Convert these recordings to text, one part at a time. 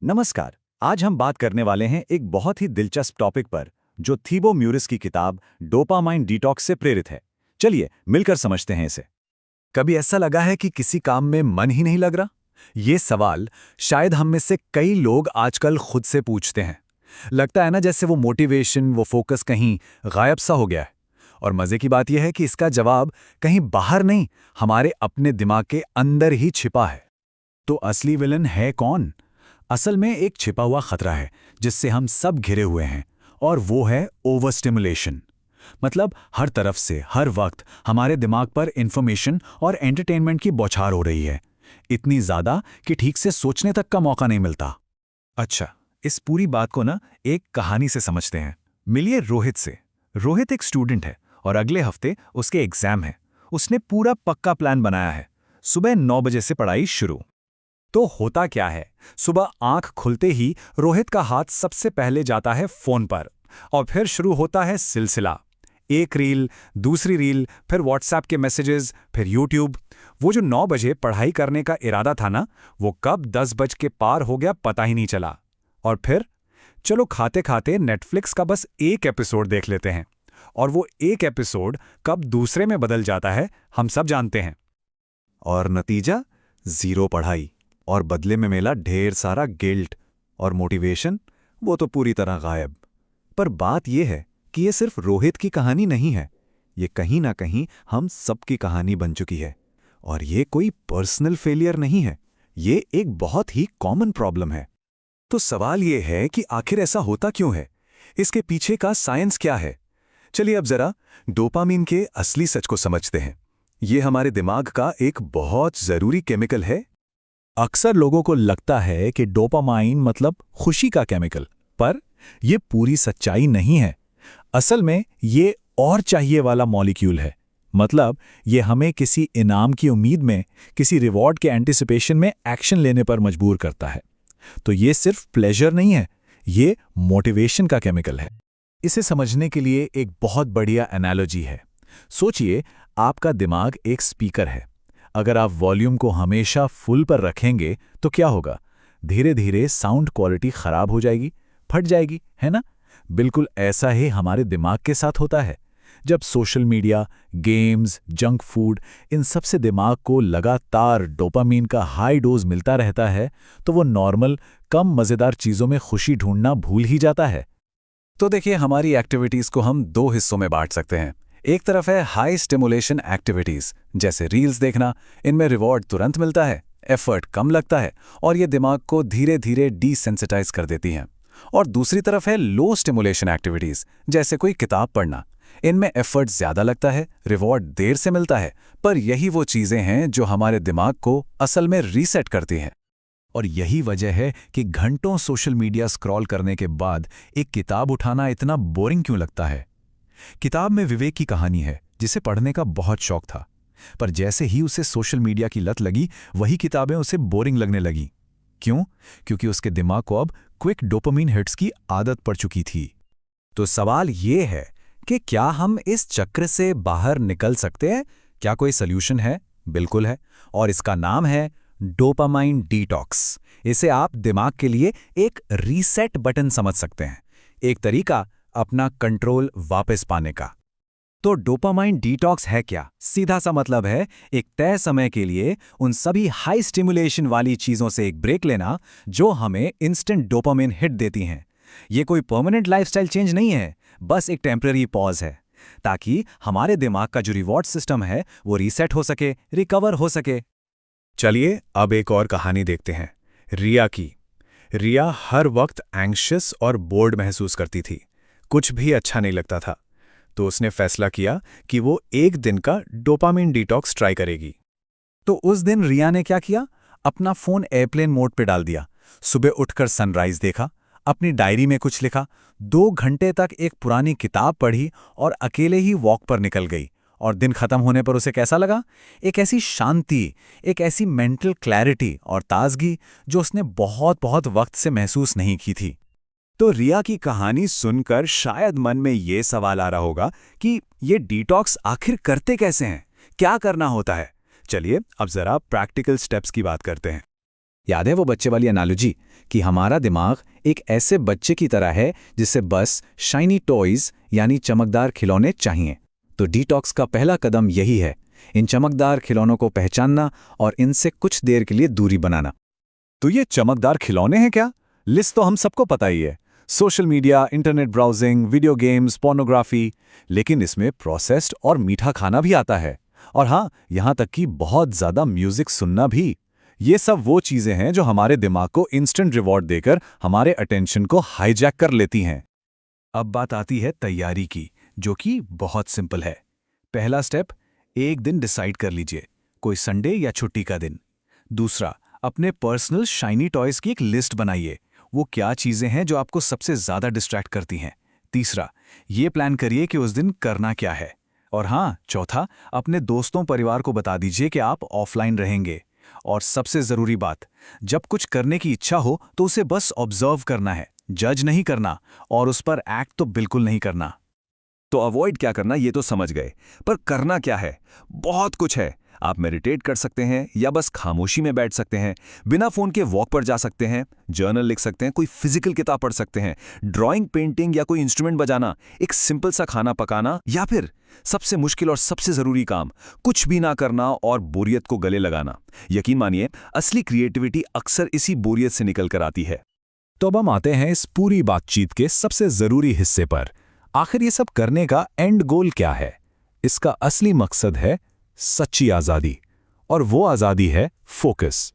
नमस्कार। आज हम बात करने वाले हैं एक बहुत ही दिलचस्प टॉपिक पर जो थीबो म्यूरिस की किताब डोपामाइन डिटॉक्स से प्रेरित है। चलिए मिलकर समझते हैं इसे। कभी ऐसा लगा है कि किसी काम में मन ही नहीं लग रहा? ये सवाल शायद हम में से कई लोग आजकल खुद से पूछते हैं। लगता है ना जैसे वो मोटिवेशन, वो फोकस कहीं गायब सा हो गया है। और मजे की बात यह है कि इसका जवाब कहीं बाहर नहीं, हमारे अपने दिमाग के अंदर ही छिपा है। तो असली विलन है कौन? असल में एक छिपा हुआ खतरा है जिससे हम सब घिरे हुए हैं, और वो है ओवर स्टिमुलेशन। मतलब हर तरफ से हर वक्त हमारे दिमाग पर इंफॉर्मेशन और एंटरटेनमेंट की बौछार हो रही है, इतनी ज्यादा कि ठीक से सोचने तक का मौका नहीं मिलता। अच्छा, इस पूरी बात को ना एक कहानी से समझते हैं। मिलिए रोहित से। रोहित एक स्टूडेंट है और अगले हफ्ते उसके एग्जाम है। उसने पूरा पक्का प्लान बनाया है। सुबह 9 बजे से पढ़ाई शुरू। तो होता क्या है, सुबह आंख खुलते ही रोहित का हाथ सबसे पहले जाता है फोन पर, और फिर शुरू होता है सिलसिला। एक रील, दूसरी रील, फिर व्हाट्सएप के मैसेजेस, फिर यूट्यूब। वो जो 9 बजे पढ़ाई करने का इरादा था ना, वो कब 10 बज के पार हो गया पता ही नहीं चला। और फिर चलो खाते खाते नेटफ्लिक्स का बस एक एपिसोड देख लेते हैं, और वो एक एपिसोड कब दूसरे में बदल जाता है हम सब जानते हैं। और नतीजा, जीरो पढ़ाई, और बदले में मिला ढेर सारा गिल्ट। और मोटिवेशन, वो तो पूरी तरह गायब। पर बात यह है कि ये सिर्फ रोहित की कहानी नहीं है, ये कहीं ना कहीं हम सबकी कहानी बन चुकी है। और ये कोई पर्सनल फेलियर नहीं है, ये एक बहुत ही कॉमन प्रॉब्लम है। तो सवाल ये है कि आखिर ऐसा होता क्यों है? इसके पीछे का साइंस क्या है? चलिए अब जरा डोपामीन के असली सच को समझते हैं। ये हमारे दिमाग का एक बहुत जरूरी केमिकल है। अक्सर लोगों को लगता है कि डोपामाइन मतलब खुशी का केमिकल, पर यह पूरी सच्चाई नहीं है। असल में ये और चाहिए वाला मॉलिक्यूल है। मतलब ये हमें किसी इनाम की उम्मीद में, किसी रिवॉर्ड के एंटिसिपेशन में एक्शन लेने पर मजबूर करता है। तो ये सिर्फ प्लेजर नहीं है, ये मोटिवेशन का केमिकल है। इसे समझने के लिए एक बहुत बढ़िया एनालॉजी है। सोचिए, आपका दिमाग एक स्पीकर है। अगर आप वॉल्यूम को हमेशा फुल पर रखेंगे तो क्या होगा? धीरे धीरे साउंड क्वालिटी खराब हो जाएगी, फट जाएगी, है ना? बिल्कुल ऐसा ही हमारे दिमाग के साथ होता है। जब social media, games, junk food, इन सब से दिमाग को लगातार डोपामीन का हाई डोज मिलता रहता है, तो वो नॉर्मल, कम मज़ेदार चीज़ों में खुशी ढूंढना भूल ही जाता है। तो देखिए, हमारी एक्टिविटीज़ को हम दो हिस्सों में बांट सकते हैं। एक तरफ है हाई स्टिमुलेशन एक्टिविटीज़, जैसे रील्स देखना। इनमें रिवॉर्ड तुरंत मिलता है, एफर्ट कम लगता है, और ये दिमाग को धीरे धीरे डिसेंसिटाइज कर देती हैं। और दूसरी तरफ है लो स्टिमुलेशन एक्टिविटीज़, जैसे कोई किताब पढ़ना। इनमें एफर्ट ज़्यादा लगता है, रिवॉर्ड देर से मिलता है, पर यही वो चीज़ें हैं जो हमारे दिमाग को असल में रीसेट करती हैं। और यही वजह है कि घंटों सोशल मीडिया स्क्रॉल करने के बाद एक किताब उठाना इतना बोरिंग क्यों लगता है। किताब में विवेक की कहानी है, जिसे पढ़ने का बहुत शौक था, पर जैसे ही उसे सोशल मीडिया की लत लगी, वही किताबें उसे बोरिंग लगने लगी। क्यों? क्योंकि उसके दिमाग को अब क्विक डोपामीन हिट्स की आदत पड़ चुकी थी। तो सवाल ये है कि क्या हम इस चक्र से बाहर निकल सकते हैं? क्या कोई सल्यूशन है? बिल्कुल है, और इसका नाम है डोपामाइन डिटॉक्स। इसे आप दिमाग के लिए एक रीसेट बटन समझ सकते हैं, एक तरीका अपना कंट्रोल वापस पाने का। तो डोपामाइन डिटॉक्स है क्या? सीधा सा मतलब है एक तय समय के लिए उन सभी हाई स्टिमुलेशन वाली चीजों से एक ब्रेक लेना जो हमें इंस्टेंट डोपामाइन हिट देती हैं। ये कोई परमानेंट लाइफस्टाइल चेंज नहीं है, बस एक टेम्पररी पॉज है, ताकि हमारे दिमाग का जो रिवॉर्ड सिस्टम है वो रीसेट हो सके, रिकवर हो सके। चलिए अब एक और कहानी देखते हैं, रिया की। रिया हर वक्त एंग्शियस और बोर्ड महसूस करती थी, कुछ भी अच्छा नहीं लगता था। तो उसने फैसला किया कि वो एक दिन का डोपामिन डिटॉक्स ट्राई करेगी। तो उस दिन रिया ने क्या किया? अपना फोन एयरप्लेन मोड पे डाल दिया, सुबह उठकर सनराइज देखा, अपनी डायरी में कुछ लिखा, 2 घंटे तक एक पुरानी किताब पढ़ी और अकेले ही वॉक पर निकल गई। और दिन खत्म होने पर उसे कैसा लगा? एक ऐसी शांति, एक ऐसी मेंटल क्लैरिटी और ताजगी जो उसने बहुत बहुत वक्त से महसूस नहीं की थी। तो रिया की कहानी सुनकर शायद मन में ये सवाल आ रहा होगा कि ये डिटॉक्स आखिर करते कैसे हैं, क्या करना होता है। चलिए अब जरा प्रैक्टिकल स्टेप्स की बात करते हैं। याद है वो बच्चे वाली एनालॉजी कि हमारा दिमाग एक ऐसे बच्चे की तरह है जिसे बस शाइनी टॉयज यानी चमकदार खिलौने चाहिए। तो डिटॉक्स का पहला कदम यही है, इन चमकदार खिलौनों को पहचानना और इनसे कुछ देर के लिए दूरी बनाना। तो ये चमकदार खिलौने हैं क्या? लिस्ट तो हम सबको पता ही है, social media, internet browsing, video games, pornography. लेकिन इसमें प्रोसेस्ड और मीठा खाना भी आता है, और हाँ, यहाँ तक कि बहुत ज़्यादा म्यूजिक सुनना भी। ये सब वो चीज़ें हैं जो हमारे दिमाग को इंस्टेंट रिवॉर्ड देकर हमारे अटेंशन को हाईजैक कर लेती हैं। अब बात आती है तैयारी की, जो कि बहुत सिंपल है। पहला स्टेप, एक दिन डिसाइड कर लीजिए, कोई संडे या छुट्टी का दिन। दूसरा, अपने पर्सनल शाइनी टॉयज की एक लिस्ट बनाइए, वो क्या चीज़ें हैं जो आपको सबसे ज़्यादा डिस्ट्रैक्ट करती हैं। तीसरा, ये प्लान करिए कि उस दिन करना क्या है। और हाँ, चौथा, अपने दोस्तों परिवार को बता दीजिए कि आप ऑफलाइन रहेंगे। और सबसे ज़रूरी बात, जब कुछ करने की इच्छा हो तो उसे बस ऑब्जर्व करना है, जज नहीं करना, और उस पर एक्ट तो बिल्कुल नहीं करना। तो अवॉइड क्या करना ये तो समझ गए, पर करना क्या है? बहुत कुछ है। आप मेडिटेट कर सकते हैं या बस खामोशी में बैठ सकते हैं, बिना फोन के वॉक पर जा सकते हैं, जर्नल लिख सकते हैं, कोई फिजिकल किताब पढ़ सकते हैं, ड्राइंग, पेंटिंग या कोई इंस्ट्रूमेंट बजाना, एक सिंपल सा खाना पकाना, या फिर सबसे मुश्किल और सबसे जरूरी काम, कुछ भी ना करना और बोरियत को गले लगाना। यकीन मानिए, असली क्रिएटिविटी अक्सर इसी बोरियत से निकल कर आती है। तो अब हम आते हैं इस पूरी बातचीत के सबसे ज़रूरी हिस्से पर। आखिर ये सब करने का एंड गोल क्या है? इसका असली मकसद है सच्ची आज़ादी, और वो आज़ादी है फोकस।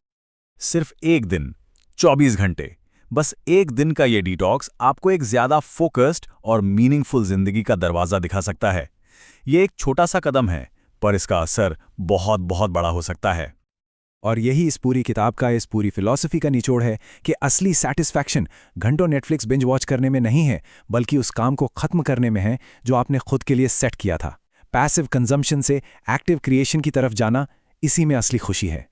सिर्फ एक दिन, 24 घंटे, बस एक दिन का ये डिटॉक्स आपको एक ज़्यादा फोकस्ड और मीनिंगफुल ज़िंदगी का दरवाज़ा दिखा सकता है। ये एक छोटा सा कदम है, पर इसका असर बहुत बहुत बड़ा हो सकता है। और यही इस पूरी किताब का, इस पूरी फिलॉसफी का निचोड़ है कि असली सैटिस्फैक्शन घंटों नेटफ्लिक्स बिंज वॉच करने में नहीं है, बल्कि उस काम को खत्म करने में है जो आपने खुद के लिए सेट किया था। पैसिव कंजम्पशन से एक्टिव क्रिएशन की तरफ जाना, इसी में असली खुशी है।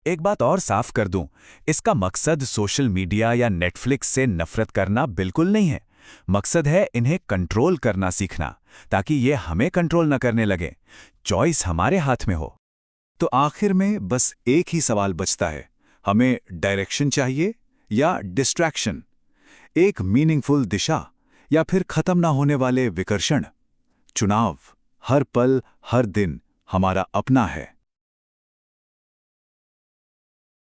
एक बात और साफ कर दूं, इसका मकसद सोशल मीडिया या नेटफ्लिक्स से नफरत करना बिल्कुल नहीं है। मकसद है इन्हें कंट्रोल करना सीखना, ताकि ये हमें कंट्रोल न करने लगे, चॉइस हमारे हाथ में हो। तो आखिर में बस एक ही सवाल बचता है, हमें डायरेक्शन चाहिए या डिस्ट्रैक्शन? एक मीनिंगफुल दिशा या फिर खत्म ना होने वाले विकर्षण? चुनाव हर पल हर दिन हमारा अपना है।